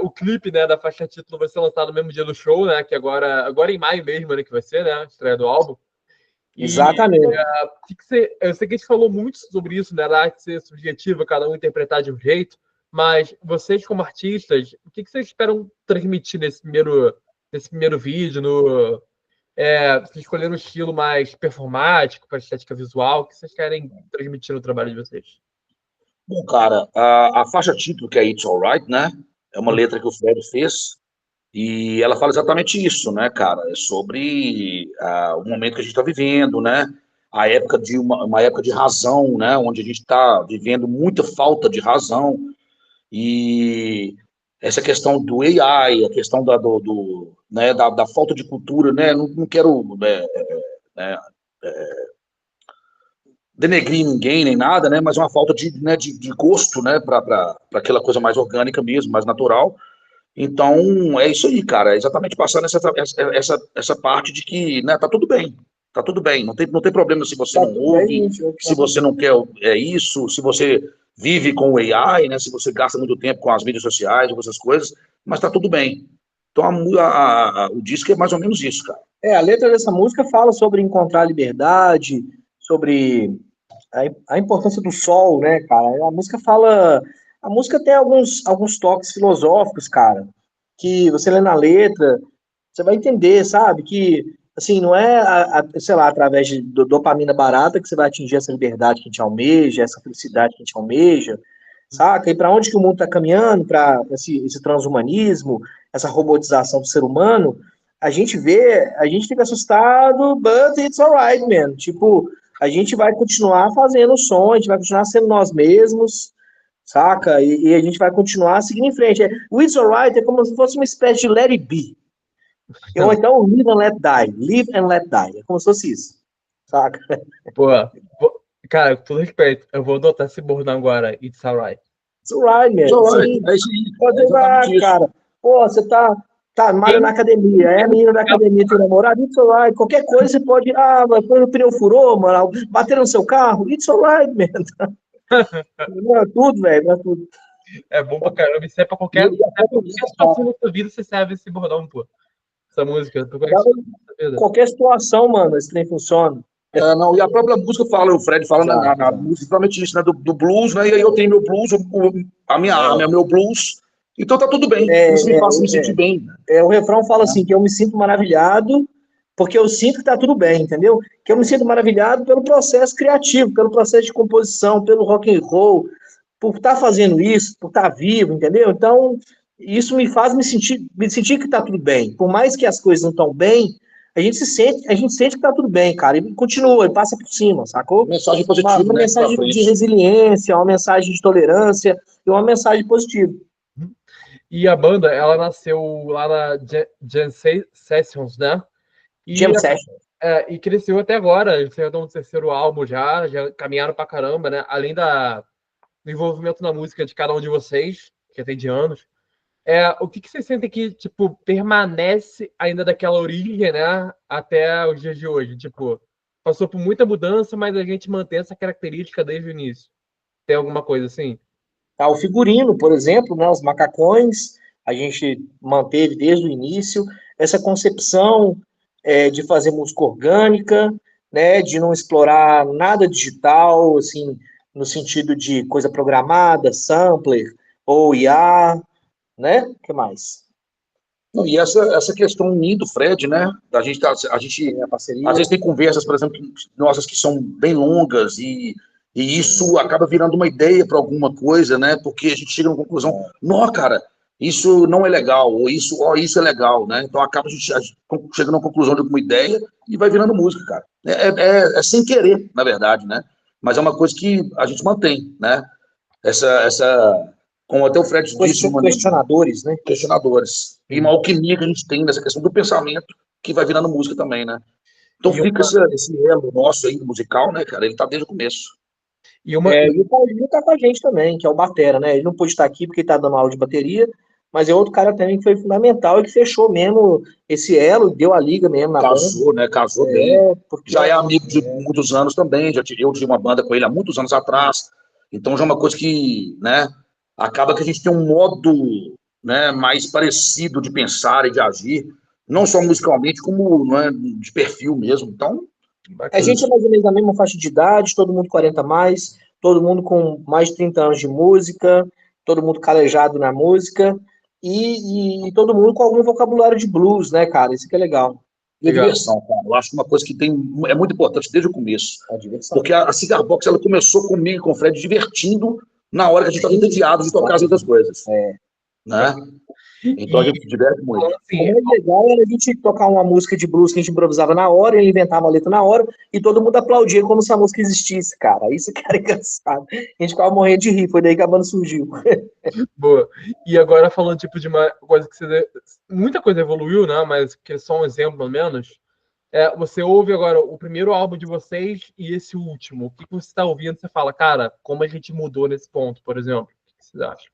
O clipe, né, da faixa título vai ser lançado no mesmo dia do show, né? Que agora em maio mesmo, né? Que vai ser, né? A estreia do álbum. Exatamente. Eu sei que a gente falou muito sobre isso, né? Da arte ser subjetiva, cada um interpretar de um jeito. Mas vocês, como artistas, o que vocês esperam transmitir nesse primeiro vídeo? Vocês escolheram um estilo mais performático, para estética visual. O que vocês querem transmitir no trabalho de vocês? Bom, cara, a faixa título, que é It's Alright, né? É uma letra que o Fred fez. E ela fala exatamente isso, né, cara? É sobre o momento que a gente está vivendo, né? A época de uma época de razão, né? Onde a gente está vivendo muita falta de razão. E essa questão do AI, a questão né, da falta de cultura, né? Não quero denegrir ninguém nem nada, né? Mas uma falta de gosto, né? Para aquela coisa mais orgânica mesmo, mais natural. Então, é isso aí, cara. É exatamente passando essa parte de que, né, tá tudo bem. Tá tudo bem. Não tem problema se você Tá não tudo ouve, bem, se você não quer isso, se você vive com o AI, né, se você gasta muito tempo com as mídias sociais, com essas coisas, mas tá tudo bem. Então, o disco é mais ou menos isso, cara. a letra dessa música fala sobre encontrar liberdade, sobre a importância do sol, né, cara? A música tem alguns toques filosóficos, cara, que você lê na letra, você vai entender, sabe? Que, assim, não é, sei lá, através de dopamina barata que você vai atingir essa liberdade que a gente almeja, essa felicidade que a gente almeja, saca? E para onde que o mundo está caminhando, para esse transhumanismo, essa robotização do ser humano, a gente fica assustado, but it's alright, man. Tipo, a gente vai continuar fazendo o som, a gente vai continuar sendo nós mesmos, saca? E a gente vai continuar seguindo em frente. O It's Alright é como se fosse uma espécie de Let It Be. Ou então Live and Let Die. Live and Let Die. É como se fosse isso, saca? Pô, cara, com todo respeito, eu vou adotar esse bordão agora. It's alright. It's alright, man. It's alright. Sim, É isso aí. pode É jogar, exatamente isso. cara. Pô, você tá malha na academia, é menina da academia, tem namorado, it's alright. Qualquer coisa você pode, mas quando o pneu furou, mano, bateram no seu carro, it's alright, man. Não é tudo, velho, não é tudo. É bom pra caramba. Isso é pra qualquer situação da sua vida, você serve esse bordão, pô. Essa música. Qualquer situação, mano, esse trem funciona. Não, e a própria música fala, o Fred fala na música exatamente isso, né? Do blues, né? E aí eu tenho meu blues, meu blues. Então tá tudo bem. Isso me faz me sentir bem. O refrão fala assim, que eu me sinto maravilhado, porque eu sinto que tá tudo bem, entendeu? Que eu me sinto maravilhado pelo processo criativo, pelo processo de composição, pelo rock and roll, por estar fazendo isso, por estar vivo, entendeu? Então, isso me faz me sentir que tá tudo bem. Por mais que as coisas não estão bem, a gente sente que tá tudo bem, cara, e continua, e passa por cima, sacou? Mensagem positiva, uma né? Mensagem de resiliência, uma mensagem de tolerância e uma mensagem positiva. E a banda, ela nasceu lá na Jam Sessions, né? Jam Sessions. E cresceu até agora. Eles saíram no terceiro álbum já caminharam pra caramba, né? Além do envolvimento na música de cada um de vocês, que tem de anos. O que vocês sentem que, tipo, permanece ainda daquela origem, né? Até os dias de hoje? Tipo, passou por muita mudança, mas a gente mantém essa característica desde o início. Tem alguma coisa assim? O figurino, por exemplo, né, os macacões, a gente manteve desde o início essa concepção de fazer música orgânica, né, de não explorar nada digital, assim, no sentido de coisa programada, sampler ou IA, né? O que mais? Não, e essa questão unindo, Fred, né? A gente às vezes tem conversas, por exemplo, nossas que são bem longas e isso acaba virando uma ideia para alguma coisa, né? Porque a gente chega a uma conclusão, não, cara, isso não é legal, ou isso é legal, né? Então acaba a gente chegando a uma conclusão de alguma ideia e vai virando música, cara. É sem querer, na verdade, né? Mas é uma coisa que a gente mantém, né? Como até o Fred disse, questionadores, né? Questionadores. E uma alquimia que a gente tem nessa questão do pensamento que vai virando música também, né? Então fica esse elo nosso aí musical, né, cara? Ele tá desde o começo. E o Paulinho tá com a gente também, que é o batera, né? Ele não pôde estar aqui porque ele tá dando aula de bateria, mas é outro cara também que foi fundamental e que fechou mesmo esse elo, deu a liga mesmo na Casou, banda. né? Casou bem. Porque Já é amigo de muitos anos também. Eu tinha uma banda com ele há muitos anos atrás. Então já é uma coisa que, né? Acaba que a gente tem um modo, né, mais parecido de pensar e de agir, não só musicalmente, como, né, de perfil mesmo. Então, a gente é mais ou menos da mesma faixa de idade, todo mundo 40 mais, todo mundo com mais de 30 anos de música, todo mundo calejado na música, e todo mundo com algum vocabulário de blues, né, cara? Isso que é legal. e a diversão, cara. Eu acho que uma coisa que é muito importante desde o começo. A diversão. Porque a Cigar Box, ela começou comigo e com o Fred divertindo na hora que a gente estava entediado de tocar as outras coisas. Né? Então a gente se diverte muito. O mais legal era a gente tocar uma música de blues que a gente improvisava na hora, ele inventava a letra na hora, e todo mundo aplaudia como se a música existisse, cara. Isso que era engraçado. A gente ficava morrendo de rir, foi daí que a banda surgiu. Boa. E agora falando tipo de uma coisa que você... Muita coisa evoluiu, né? Mas que é só um exemplo, pelo menos. Você ouve agora o primeiro álbum de vocês e esse último. O que você está ouvindo? Você fala, cara, como a gente mudou nesse ponto, por exemplo? O que vocês acham?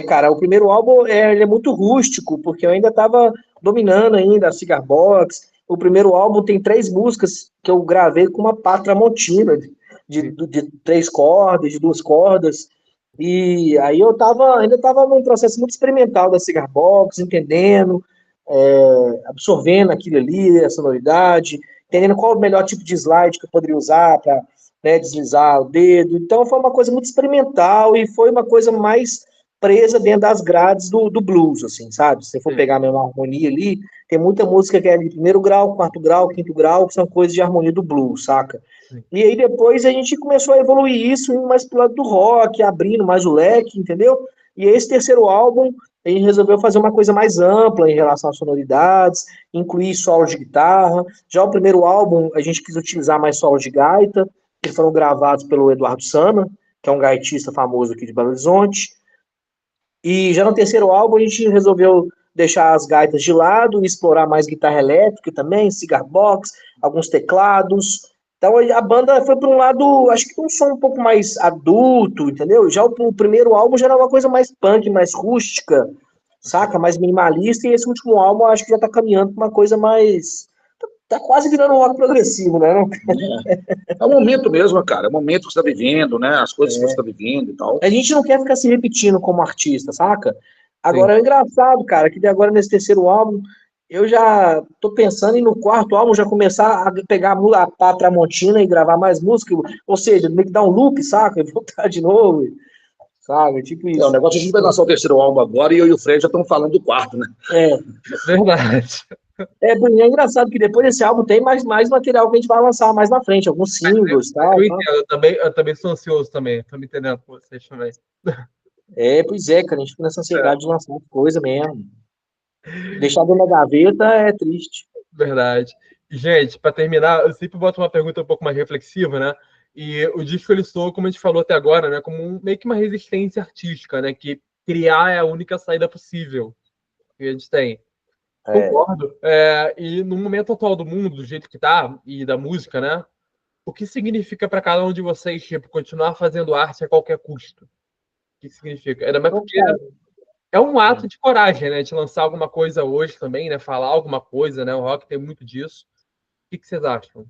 Cara, o primeiro álbum ele é muito rústico, porque eu ainda estava dominando ainda a Cigar Box. O primeiro álbum tem 3 músicas que eu gravei com uma pá tramontina de 3 cordas, de 2 cordas. E aí eu ainda estava num processo muito experimental da Cigar Box, entendendo, absorvendo aquilo ali, a sonoridade, entendendo qual o melhor tipo de slide que eu poderia usar para, né, deslizar o dedo. Então foi uma coisa muito experimental e foi uma coisa mais presa dentro das grades do blues, assim, sabe? Se você for pegar a mesma harmonia ali, tem muita música que é de primeiro grau, quarto grau, quinto grau, que são coisas de harmonia do blues, saca? Sim. E aí depois a gente começou a evoluir isso, indo mais pro lado do rock, abrindo mais o leque, entendeu? E esse terceiro álbum, a gente resolveu fazer uma coisa mais ampla em relação às sonoridades, incluir solos de guitarra. Já o primeiro álbum, a gente quis utilizar mais solos de gaita, que foram gravados pelo Eduardo Sana, que é um gaitista famoso aqui de Belo Horizonte. E já no terceiro álbum a gente resolveu deixar as gaitas de lado e explorar mais guitarra elétrica também, cigar box, alguns teclados. Então a banda foi para um lado, acho que um som um pouco mais adulto, entendeu? Já o primeiro álbum já era uma coisa mais punk, mais rústica, saca? Mais minimalista. E esse último álbum acho que já tá caminhando para uma coisa mais... Tá quase virando um rock progressivo, né? É o momento mesmo, cara. É o momento que você está vivendo, né? As coisas que você está vivendo e tal. A gente não quer ficar se repetindo como artista, saca? Agora, é engraçado, cara, que agora nesse terceiro álbum, eu já tô pensando em no quarto álbum já começar a pegar a pá tramontina e gravar mais música, ou seja, meio que dar um loop, saca? E voltar de novo, sabe? Tipo isso. O negócio é que a gente vai lançar o terceiro álbum agora e eu e o Fred já estamos falando do quarto, né? Verdade. É engraçado que depois desse álbum tem mais material que a gente vai lançar mais na frente, alguns singles e tal. Eu entendo, eu também sou ansioso também, tô me entendendo com vocês também. Pois é, cara, a gente fica nessa ansiedade de lançar coisa mesmo. Deixar dentro da gaveta é triste. Verdade. Gente, para terminar, eu sempre boto uma pergunta um pouco mais reflexiva, né? E o disco ele soa, como a gente falou até agora, né, como meio que uma resistência artística, né? Que criar é a única saída possível que a gente tem. Concordo. E no momento atual do mundo, do jeito que tá, e da música, né? O que significa para cada um de vocês, tipo, continuar fazendo arte a qualquer custo? O que significa? Ainda mais porque é um ato de coragem, né? De lançar alguma coisa hoje também, né? Falar alguma coisa, né? O rock tem muito disso. O que vocês acham?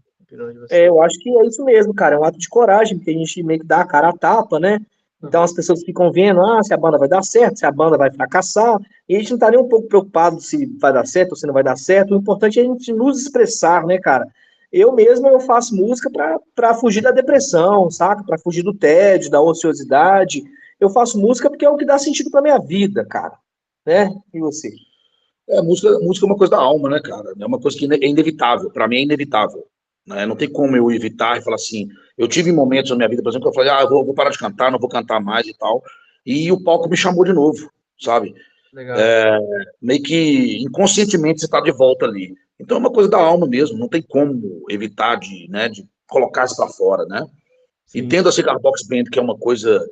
Eu acho que é isso mesmo, cara. É um ato de coragem, porque a gente meio que dá a cara a tapa, né? Então as pessoas ficam vendo, se a banda vai dar certo, se a banda vai fracassar, e a gente não tá nem um pouco preocupado se vai dar certo ou se não vai dar certo. O importante é a gente nos expressar, né, cara? Eu faço música para fugir da depressão, saca? Para fugir do tédio, da ociosidade. Eu faço música porque é o que dá sentido pra minha vida, cara. Né? E você? Música é uma coisa da alma, né, cara? É uma coisa que é inevitável. Para mim é inevitável. Né? Não tem como eu evitar e falar assim. Eu tive momentos na minha vida, por exemplo, que eu falei, eu vou parar de cantar, não vou cantar mais e tal. E o palco me chamou de novo, sabe? Legal. Meio que inconscientemente você está de volta ali. Então é uma coisa da alma mesmo, não tem como evitar de colocar isso para fora, né? Sim. E tendo a Cigar Box Band, que é uma coisa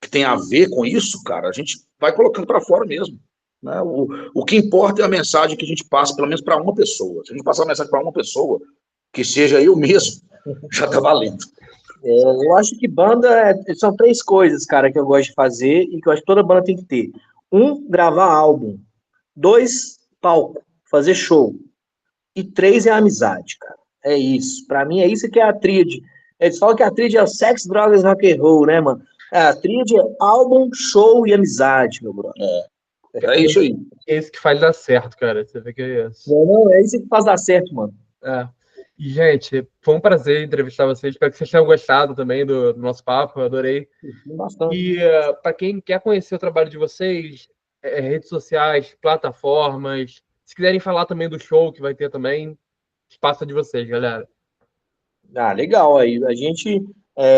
que tem a ver com isso, cara, a gente vai colocando para fora mesmo. Né? O que importa é a mensagem que a gente passa, pelo menos para uma pessoa. Se a gente passar a mensagem para uma pessoa, que seja eu mesmo, já está valendo. Eu acho que banda são 3 coisas, cara, que eu gosto de fazer e que eu acho que toda banda tem que ter. 1, gravar álbum. 2, palco, fazer show. E 3 é amizade, cara. É isso. Pra mim, é isso que é a tríade. Eles falam que a tríade é o sexo, drogas, rock and roll, né, mano? A tríade é álbum, show e amizade, meu brother. É isso aí. É isso que faz dar certo, cara. Você vê que é isso. Não, é isso que faz dar certo, mano. É. E, gente, foi um prazer entrevistar vocês. Espero que vocês tenham gostado também do nosso papo. Eu adorei. Bastante. E para quem quer conhecer o trabalho de vocês, redes sociais, plataformas, se quiserem falar também do show que vai ter também, espaço é de vocês, galera. Ah, legal. Aí a gente,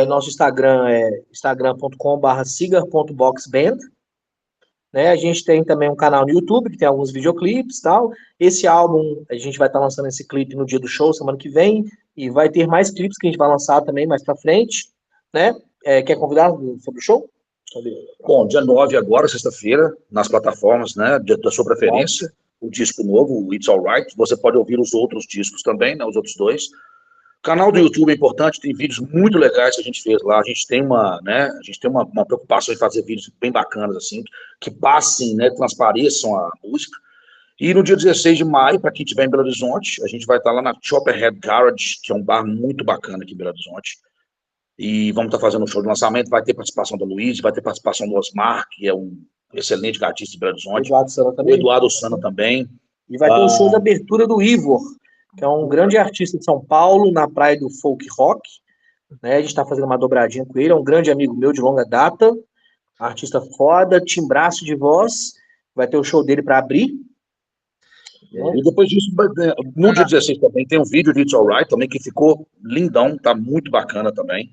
nosso Instagram é instagram.com/cigar.boxband. Né? A gente tem também um canal no YouTube que tem alguns videoclipes e tal. Esse álbum, a gente vai estar lançando esse clipe no dia do show, semana que vem, e vai ter mais clipes que a gente vai lançar também mais pra frente, né? Quer convidar sobre o show? Bom, dia 9 agora, sexta-feira, nas plataformas, né, da sua preferência, o disco novo, o It's Alright. Você pode ouvir os outros discos também, né, os outros 2. O canal do YouTube é importante, tem vídeos muito legais que a gente fez lá. A gente tem uma preocupação em fazer vídeos bem bacanas, assim, que passem, né, transpareçam a música. E no dia 16 de maio, para quem estiver em Belo Horizonte, a gente vai estar lá na Chopperhead Garage, que é um bar muito bacana aqui em Belo Horizonte. E vamos estar fazendo um show de lançamento. Vai ter participação da Luiz, vai ter participação do Osmar, que é um excelente artista de Belo Horizonte. Eduardo Sana também. O Eduardo Sana também. E vai ter um show de abertura do Ivor, que é um grande artista de São Paulo, na praia do folk rock. Né? A gente está fazendo uma dobradinha com ele. É um grande amigo meu de longa data. Artista foda, timbraço de voz. Vai ter o show dele para abrir. E depois disso, no dia 16 também, tem um vídeo de It's Alright também, que ficou lindão, tá muito bacana também.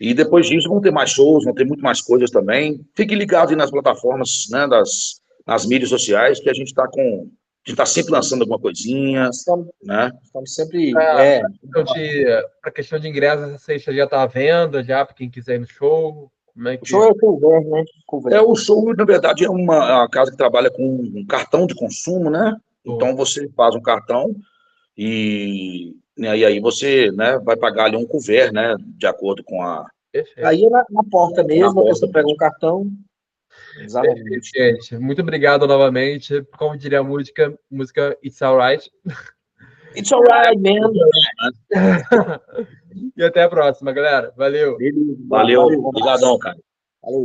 E depois disso vão ter mais shows, vão ter muito mais coisas também. Fiquem ligados aí nas plataformas, né, nas mídias sociais, que a gente está sempre lançando alguma coisinha, né? Estamos sempre... A questão de ingressos, você já está à venda, já, para quem quiser ir no show? Como é que... O show é o Cover, né? O show, na verdade, é uma casa que trabalha com um cartão de consumo, né? Então você faz um cartão e aí você, né, vai pagar ali um couvert, né, de acordo com a... Perfeito. Aí é na porta mesmo, a pessoa pega um cartão. Exatamente. Gente, muito obrigado novamente. Como diria a música It's Alright. It's Alright, man. E até a próxima, galera. Valeu. Valeu. Obrigadão, cara. Valeu.